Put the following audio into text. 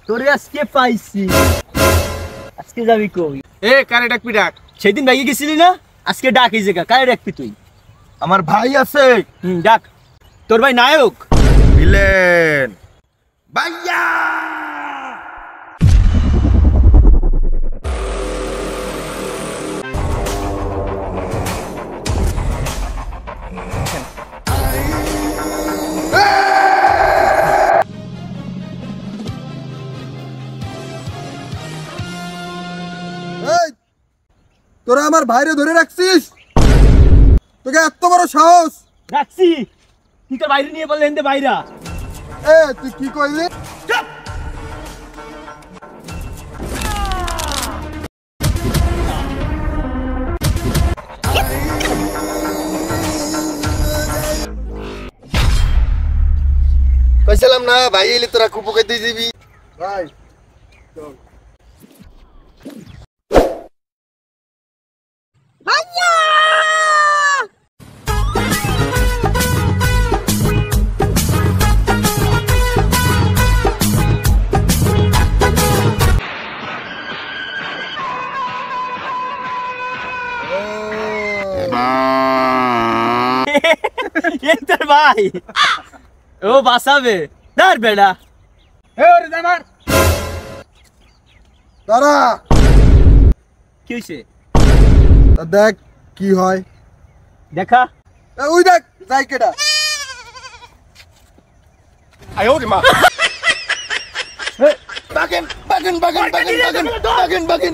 তোরে আজকে পাইছি। আজকে যাবি কই? এ কারে ডাকবি ডাক। সেদিন ভাইয়ে গেছিলি না, আজকে ডাক এই জায়গা। কারে ডাকবি তুই? আমার ভাই আছে। ডাক। তোর ভাই নায়ক? ভিলেন। ভাইয়া তোরা আমার ভাইরে ধরে রাখছিস? তোকে এত বড় সাহস? রাখছি। তুই তোর বাইরে নিয়ে বললে এনতে বাইরা। তুই কি কইলি? কইছিলাম না ভাই এলে তোরা কুপুকে দিয়ে দিবি। ভাই চল। এই তোর ভাই, ও বাঁচাবে। দাঁড় বেড়া। তারা কি হয়েছে? দেখ কি হয়। দেখা। ওই দেখ যাই কেডা। বাগেন বাগেন বাগেন বাগেন বাগেন বাগেন বাগেন